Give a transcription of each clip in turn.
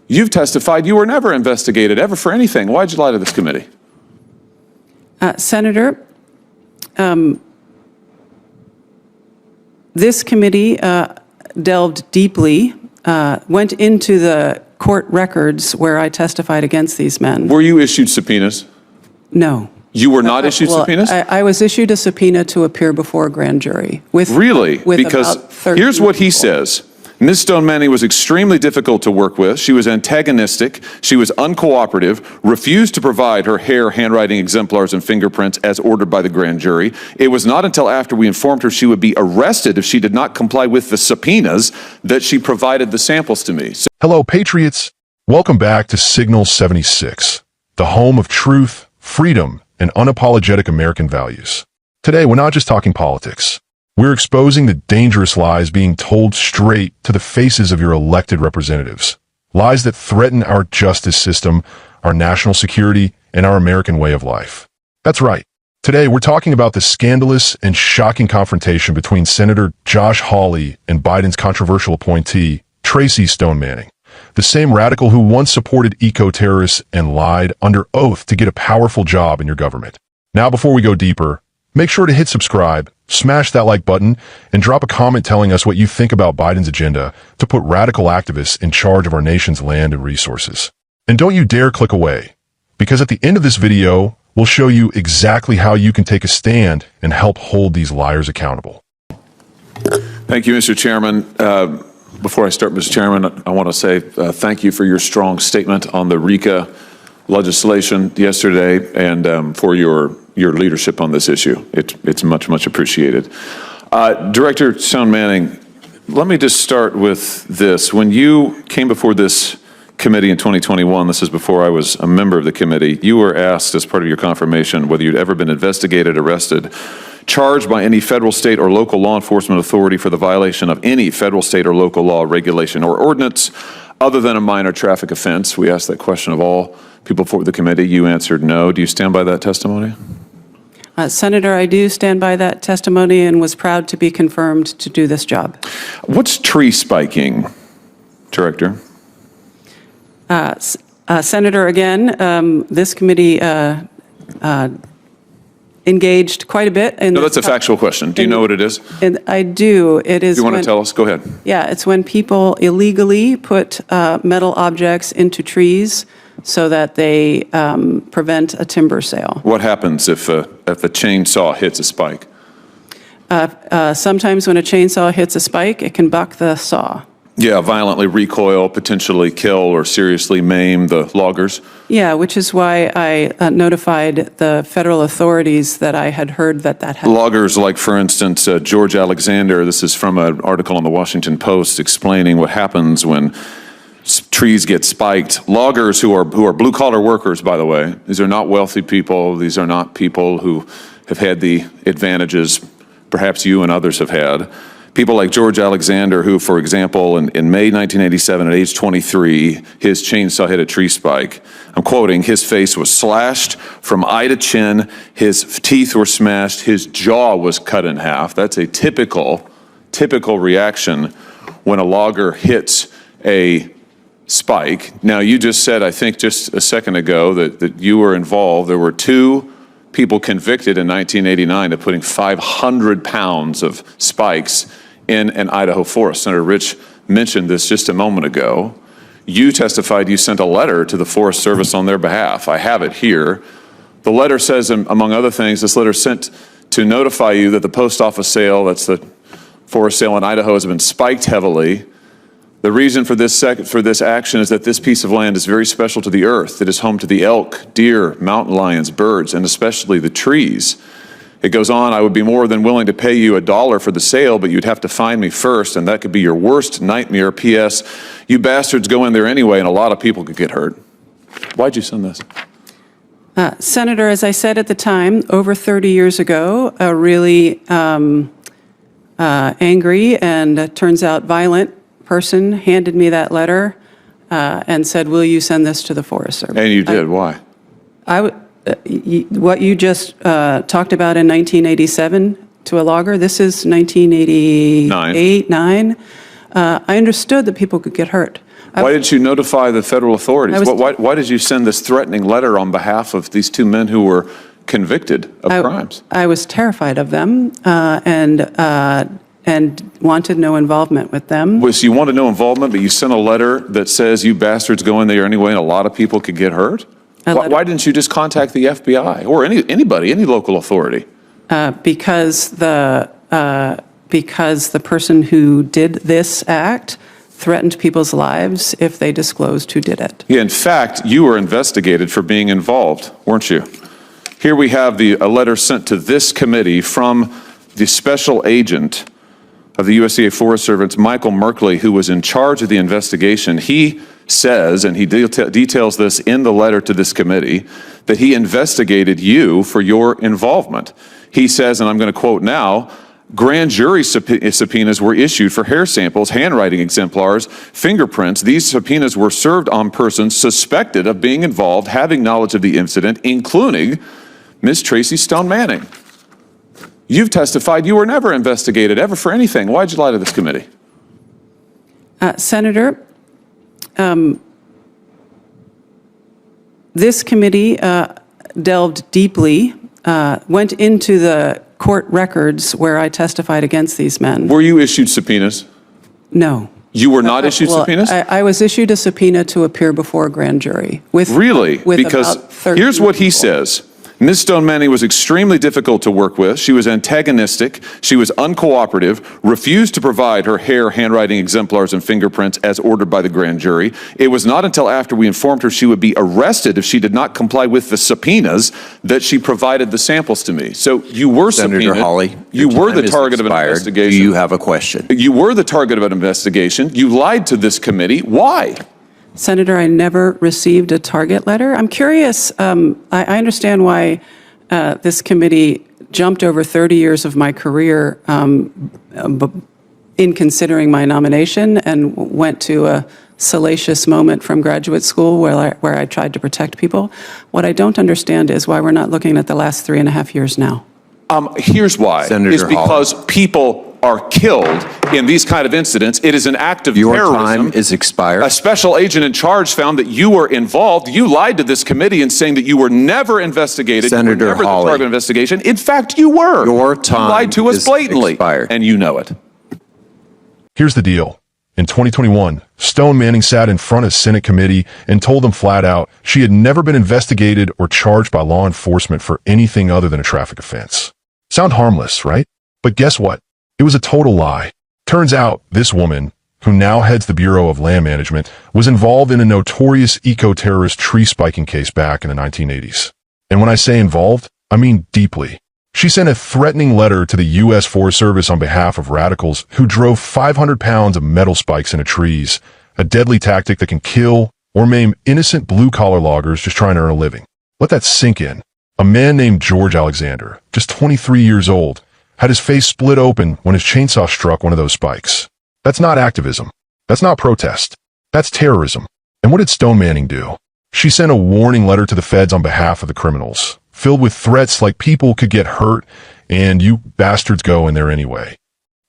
You've testified you were never investigated, ever for anything. Why'd you lie to this committee? Senator, this committee delved deeply, went into the court records where I testified against these men. Were you issued subpoenas? No. You were not issued subpoenas? I was issued a subpoena to appear before a grand jury with Really? with Because about 30 here's what he people. says. Ms. Stone-Manning was extremely difficult to work with. She was antagonistic. She was uncooperative, refused to provide her handwriting exemplars and fingerprints as ordered by the grand jury. It was not until after we informed her she would be arrested if she did not comply with the subpoenas that she provided the samples to me. Hello, Patriots. Welcome back to Signal 76, the home of truth, freedom, and unapologetic American values. Today, we're not just talking politics. We're exposing the dangerous lies being told straight to the faces of your elected representatives. Lies that threaten our justice system, our national security, and our American way of life. That's right. Today, we're talking about the scandalous and shocking confrontation between Senator Josh Hawley and Biden's controversial appointee, Tracy Stone-Manning, the same radical who once supported eco-terrorists and lied under oath to get a powerful job in your government. Now, before we go deeper, make sure to hit subscribe, smash that like button, and drop a comment telling us what you think about Biden's agenda to put radical activists in charge of our nation's land and resources. And don't you dare click away, because at the end of this video, we'll show you exactly how you can take a stand and help hold these liars accountable. Thank you, Mr. Chairman. Before I start, Mr. Chairman, I want to say thank you for your strong statement on the RICA legislation yesterday and for your leadership on this issue. It's much, much appreciated. Director Stone-Manning, let me just start with this. When you came before this committee in 2021, this is before I was a member of the committee, you were asked as part of your confirmation whether you'd ever been investigated, arrested, charged by any federal, state, or local law enforcement authority for the violation of any federal, state, or local law, regulation, or ordinance other than a minor traffic offense. We asked that question of all people for the committee. You answered no. Do you stand by that testimony? Senator, I do stand by that testimony and was proud to be confirmed to do this job. What's tree spiking, Director? Senator, again, this committee engaged quite a bit. No, that's a factual question. Do you know what it is? And I do. It is. You want to tell us? Go ahead. Yeah, it's when people illegally put metal objects into trees so that they prevent a timber sale. What happens if a chainsaw hits a spike? Sometimes when a chainsaw hits a spike, it can buck the saw. Yeah, violently recoil, potentially kill or seriously maim the loggers. Yeah, which is why I notified the federal authorities that I had heard that happened. Loggers like, for instance, George Alexander, this is from an article on the Washington Post explaining what happens when trees get spiked. Loggers who are blue-collar workers, by the way, these are not wealthy people. These are not people who have had the advantages perhaps you and others have had. People like George Alexander, who, for example, in May 1987, at age 23, his chainsaw hit a tree spike. I'm quoting, his face was slashed from eye to chin, his teeth were smashed, his jaw was cut in half. That's a typical reaction when a logger hits a spike. Now, you just said, I think just a second ago, that you were involved. There were 2 people convicted in 1989 of putting 500 pounds of spikes in an Idaho forest. Senator Rich mentioned this just a moment ago. You testified you sent a letter to the Forest Service on their behalf. I have it here. The letter says, among other things, this letter sent to notify you that the post office sale, that's the forest sale in Idaho, has been spiked heavily. The reason for this action is that this piece of land is very special to the earth. It is home to the elk, deer, mountain lions, birds, and especially the trees. It goes on, I would be more than willing to pay you $1 for the sale, but you'd have to find me first, and that could be your worst nightmare. P.S. You bastards go in there anyway, and a lot of people could get hurt. Why'd you send this? Senator, as I said at the time, over 30 years ago, a really angry and turns out violent person handed me that letter and said, will you send this to the Forest Service? And you did. Why? What you just talked about in 1987 to a logger, this is 1988, 9. I understood that people could get hurt. Why didn't you notify the federal authorities? I was- Why did you send this threatening letter on behalf of these two men who were convicted of crimes? I was terrified of them and wanted no involvement with them. So you wanted no involvement, but you sent a letter that says you bastards go in there anyway and a lot of people could get hurt? Why didn't you just contact the FBI or anybody, any local authority? Because the person who did this act threatened people's lives if they disclosed who did it. Yeah, in fact, you were investigated for being involved, weren't you? Here we have a letter sent to this committee from the special agent of the USDA Forest Service, Michael Merkley, who was in charge of the investigation. He says, and he details this in the letter to this committee, that he investigated you for your involvement. He says, and I'm going to quote now, grand jury subpoenas were issued for hair samples, handwriting exemplars, fingerprints. These subpoenas were served on persons suspected of being involved, having knowledge of the incident, including Ms. Tracy Stone-Manning. You've testified you were never investigated, ever for anything. Why'd you lie to this committee? Senator, this committee delved deeply, went into the court records where I testified against these men. Were you issued subpoenas? No. You were not issued subpoenas? I was issued a subpoena to appear before a grand jury with Really? with Because about 30 here's what he people. says. Ms. Stone-Manning was extremely difficult to work with. She was antagonistic. She was uncooperative, refused to provide her hair, handwriting exemplars, and fingerprints as ordered by the grand jury. It was not until after we informed her she would be arrested if she did not comply with the subpoenas that she provided the samples to me. So you were subpoenaed. Senator Hawley, you your were the time is target of an expired. investigation. Do you have a question? You were the target of an investigation. You lied to this committee. Why? Senator, I never received a target letter. I'm curious, I understand why this committee jumped over 30 years of my career in considering my nomination and went to a salacious moment from graduate school where I tried to protect people. What I don't understand is why we're not looking at the last 3.5 years now. Here's why. Senator Is because people are killed in these kind of incidents. It is an act of Your terrorism. time is expired. A special agent in charge found that you were involved. You lied to this committee in saying that you were never investigated. Senator you were never Hawley, the target of investigation. In fact, you were. Your time You lied to us is blatantly, expired. and you know it. Here's the deal. In 2021, Stone-Manning sat in front of Senate committee and told them flat out she had never been investigated or charged by law enforcement for anything other than a traffic offense. Sound harmless, right? But guess what? It was a total lie. Turns out this woman, who now heads the Bureau of Land Management, was involved in a notorious eco-terrorist tree spiking case back in the 1980s. And when I say involved, I mean deeply. She sent a threatening letter to the U.S. Forest Service on behalf of radicals who drove 500 pounds of metal spikes into trees, a deadly tactic that can kill or maim innocent blue-collar loggers just trying to earn a living. Let that sink in. A man named George Alexander, just 23 years old, had his face split open when his chainsaw struck one of those spikes. That's not activism. That's not protest. That's terrorism. And what did Stone-Manning do? She sent a warning letter to the feds on behalf of the criminals, filled with threats like people could get hurt and you bastards go in there anyway.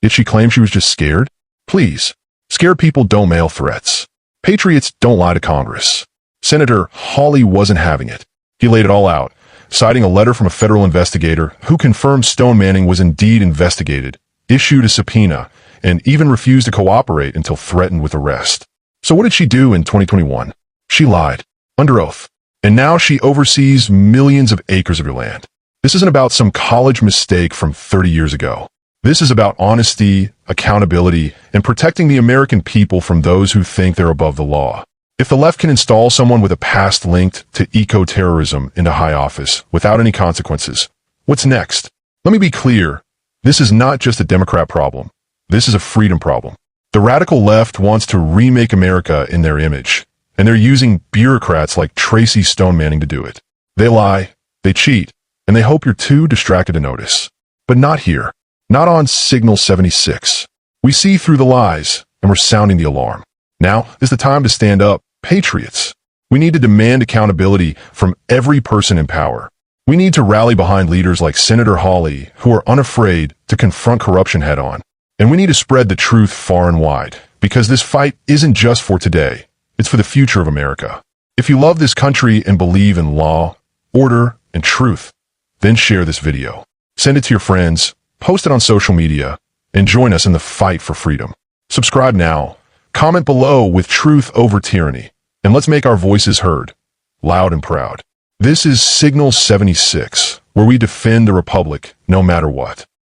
Did she claim she was just scared? Please. Scared people don't mail threats. Patriots don't lie to Congress. Senator Hawley wasn't having it. He laid it all out, citing a letter from a federal investigator who confirmed Stone-Manning was indeed investigated, issued a subpoena, and even refused to cooperate until threatened with arrest. So what did she do in 2021? She lied, under oath, and now she oversees millions of acres of your land. This isn't about some college mistake from 30 years ago. This is about honesty, accountability, and protecting the American people from those who think they're above the law. If the left can install someone with a past linked to eco-terrorism into high office without any consequences, what's next? Let me be clear. This is not just a Democrat problem. This is a freedom problem. The radical left wants to remake America in their image, and they're using bureaucrats like Tracy Stone-Manning to do it. They lie, they cheat, and they hope you're too distracted to notice. But not here. Not on Signal 76. We see through the lies, and we're sounding the alarm. Now is the time to stand up. Patriots. We need to demand accountability from every person in power. We need to rally behind leaders like Senator Hawley, who are unafraid to confront corruption head on. And we need to spread the truth far and wide, because this fight isn't just for today. It's for the future of America. If you love this country and believe in law, order, and truth, then share this video. Send it to your friends, post it on social media, and join us in the fight for freedom. Subscribe now, comment below with truth over tyranny, and let's make our voices heard, loud and proud. This is Signal 76, where we defend the Republic no matter what.